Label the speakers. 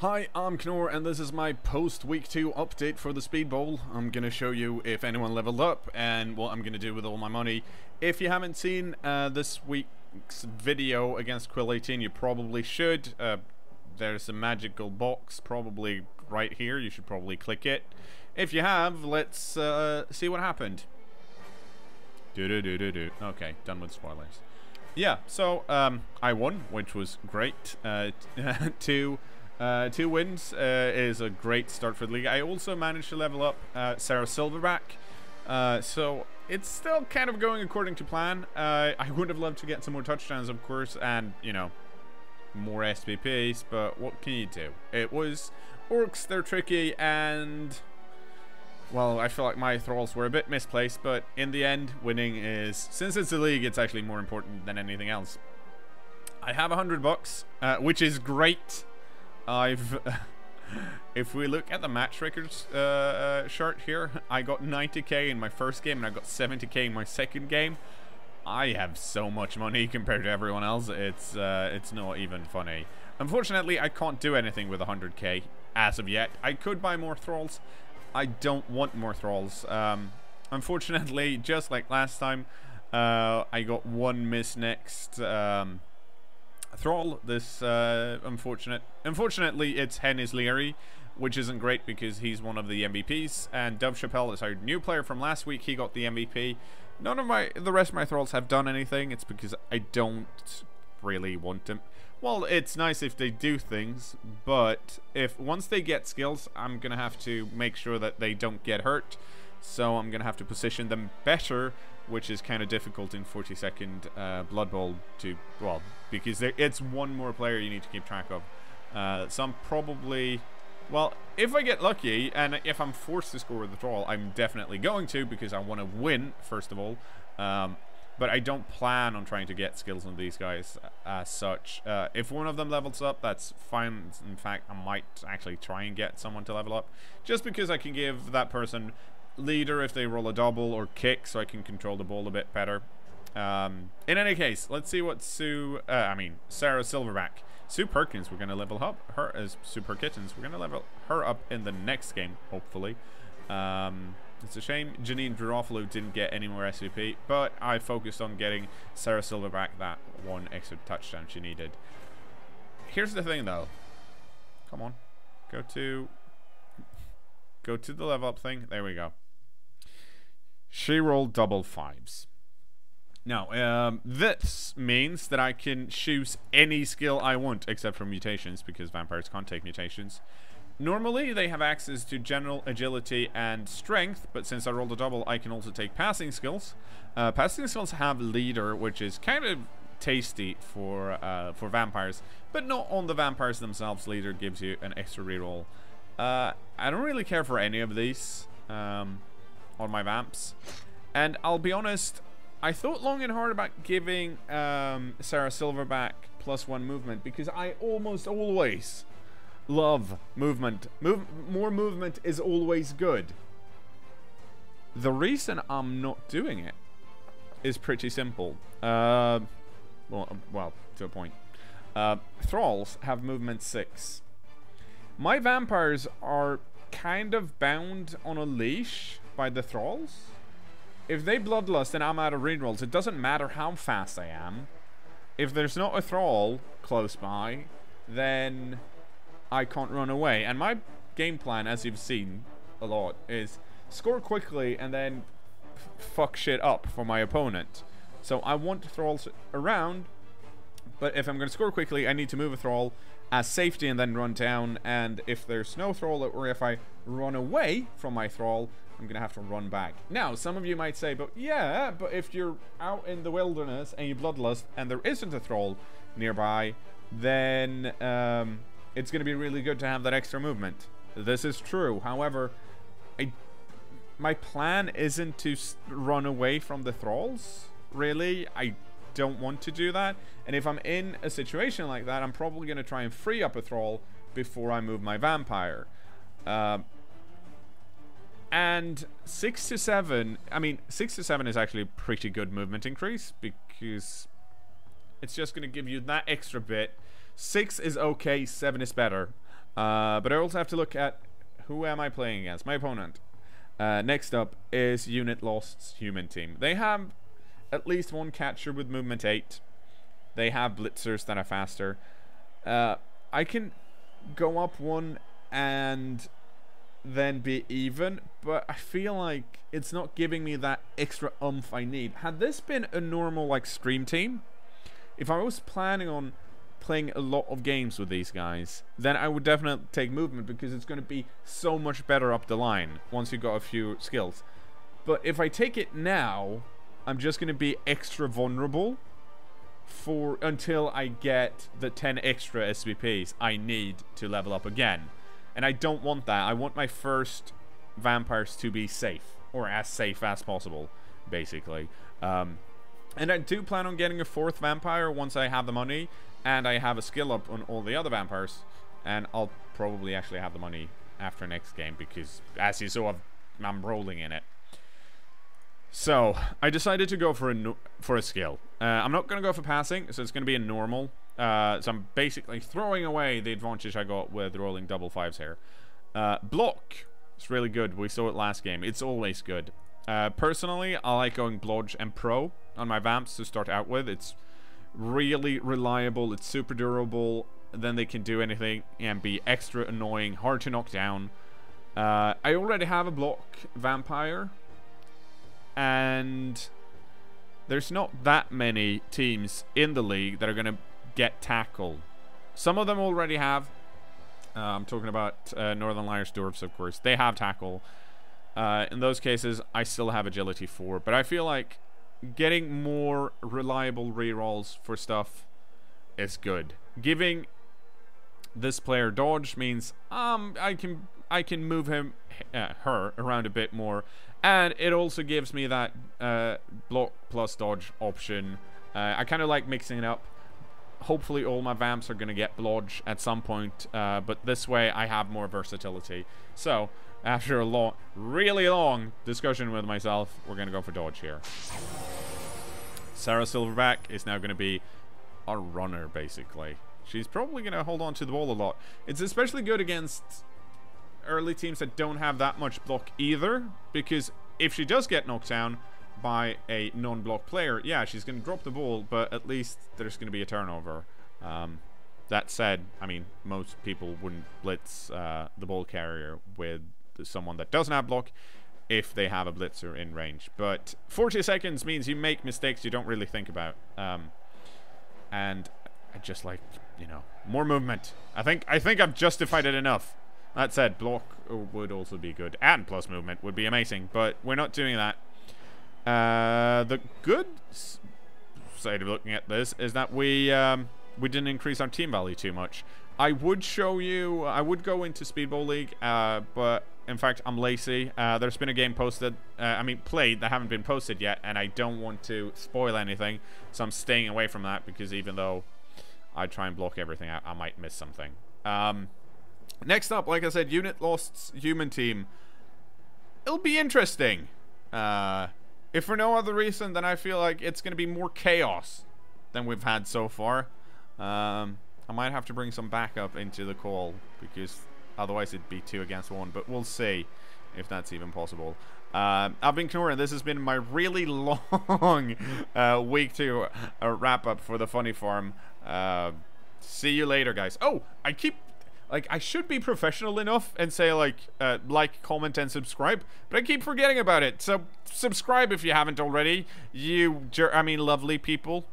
Speaker 1: Hi, I'm cKnoor, and this is my post-week 2 update for the Speed Bowl. I'm gonna show you if anyone leveled up and what I'm gonna do with all my money. If you haven't seen this week's video against Quill 18, you probably should. There's a magical box probably right here. You should probably click it. If you have, let's see what happened. Okay, done with spoilers. Yeah, so I won, which was great. Two wins is a great start for the league. I also managed to level up Sarah Silverback, so it's still kind of going according to plan. I would have loved to get some more touchdowns, of course, and, you know, more SPPs, but what can you do? It was orcs, they're tricky, and, well, I feel like my thralls were a bit misplaced, but in the end, winning is, since it's a league, it's actually more important than anything else. I have $100, which is great. If we look at the match records chart here, I got 90k in my first game and I got 70k in my second game. I have so much money compared to everyone else. It's not even funny. Unfortunately, I can't do anything with 100k as of yet. I could buy more thralls. I don't want more thralls. Unfortunately, just like last time, I got one miss next thrall. This unfortunately it's Hennis Leary, which isn't great because he's one of the MVPs, and Dove Chappelle is our new player from last week. He got the MVP. None of the rest of my thralls have done anything. It's because I don't really want them. Well, it's nice if they do things, but once they get skills, I'm gonna have to make sure that they don't get hurt. So I'm gonna have to position them better, which is kind of difficult in 40-second Blood Bowl because it's one more player you need to keep track of. So I'm probably, well, if I get lucky and if I'm forced to score with the thrall, I'm definitely going to, because I want to win first of all. But I don't plan on trying to get skills on these guys as such. If one of them levels up, that's fine. In fact, I might actually try and get someone to level up, just because I can give that person leader if they roll a double or kick, so I can control the ball a bit better. In any case, let's see what Sarah Silverback. Sue Perkins, we're going to level up her as Super Kittens. We're going to level her up in the next game, hopefully. It's a shame Janine Girofalo didn't get any more SVP, but I focused on getting Sarah Silverback that one extra touchdown she needed. Here's the thing, though. Come on. Go to the level up thing. There we go. She rolled double fives. Now, this means that I can choose any skill I want, except for mutations, because vampires can't take mutations. Normally, they have access to general agility and strength, but since I rolled a double, I can also take passing skills. Passing skills have leader, which is kind of tasty for vampires, but not on the vampires themselves. Leader gives you an extra reroll. I don't really care for any of these on my vamps, and I'll be honest, I thought long and hard about giving Sarah Silverback +1 movement, because I almost always love movement. More movement is always good. The reason I'm not doing it is pretty simple. Well, to a point. Thralls have movement 6. My vampires are kind of bound on a leash by the thralls. If they bloodlust and I'm out of rerolls, it doesn't matter how fast I am. If there's not a thrall close by, then I can't run away. And my game plan, as you've seen a lot, is score quickly and then fuck shit up for my opponent. So I want thralls around, but if I'm going to score quickly, I need to move a thrall as safety and then run down. And if there's no thrall, or if I run away from my thrall, I'm going to have to run back. Now, some of you might say, but if you're out in the wilderness and you bloodlust and there isn't a thrall nearby, then it's going to be really good to have that extra movement. This is true. However, my plan isn't to run away from the thralls, really. I don't want to do that. And if I'm in a situation like that, I'm probably going to try and free up a thrall before I move my vampire. And 6 to 7, I mean, 6 to 7 is actually a pretty good movement increase, because it's just going to give you that extra bit. 6 is okay, 7 is better. But I also have to look at who am I playing against. My opponent. Next up is Unit Lost's human team. They have at least one catcher with movement 8. They have blitzers that are faster. I can go up one and then be even, but I feel like it's not giving me that extra oomph I need. Had this been a normal like stream team, if I was planning on playing a lot of games with these guys, then I would definitely take movement, because it's going to be so much better up the line once you got a few skills. But if I take it now, I'm just going to be extra vulnerable for until I get the 10 extra SVPs I need to level up again. And I don't want that. I want my first vampires to be safe, or as safe as possible, basically. And I do plan on getting a 4th vampire once I have the money and I have a skill up on all the other vampires. And I'll probably actually have the money after next game, because as you saw, I'm rolling in it. So I decided to go for a skill. I'm not going to go for passing, so it's going to be a normal. So I'm basically throwing away the advantage I got with rolling double 5s here. Block. It's really good. We saw it last game. It's always good. Personally, I like going Blodge and Pro on my Vamps to start out with. It's really reliable. It's super durable. Then they can do anything and be extra annoying, hard to knock down. I already have a Block Vampire, and there's not that many teams in the league that are going to get tackle. Some of them already have. I'm talking about Northern Liars Dwarves, of course. They have tackle. In those cases, I still have agility 4. But I feel like getting more reliable rerolls for stuff is good. Giving this player dodge means I can move her around a bit more, and it also gives me that block plus dodge option. I kind of like mixing it up. Hopefully all my vamps are going to get blodge at some point, but this way I have more versatility. So after a really long discussion with myself, we're going to go for dodge here. Sarah Silverback is now going to be a runner, basically. She's probably going to hold on to the ball a lot. It's especially good against early teams that don't have that much block either, because if she does get knocked down by a non-block player, yeah, she's going to drop the ball, but at least there's going to be a turnover. That said, I mean, most people wouldn't blitz the ball carrier with someone that doesn't have block if they have a blitzer in range. But 40 seconds means you make mistakes you don't really think about. And I just like, you know, more movement. I think I've justified it enough. That said, block would also be good, and plus movement would be amazing, but we're not doing that. The good side of looking at this is that we didn't increase our team value too much. I would show you, I would go into Speedball League, but in fact I'm lazy. There's been a game posted, played, that haven't been posted yet, and I don't want to spoil anything, so I'm staying away from that, because even though I try and block everything out, I might miss something. Next up, like I said, Unit Lost's human team. It'll be interesting. If for no other reason than I feel like it's going to be more chaos than we've had so far. I might have to bring some backup into the call, because otherwise it'd be 2 against 1. But we'll see if that's even possible. I've been cKnoor, and this has been my really long week 2 wrap up for the Funny Farm. See you later, guys. Oh, I should be professional enough and say like, comment, and subscribe, but I keep forgetting about it. So subscribe if you haven't already. You lovely people.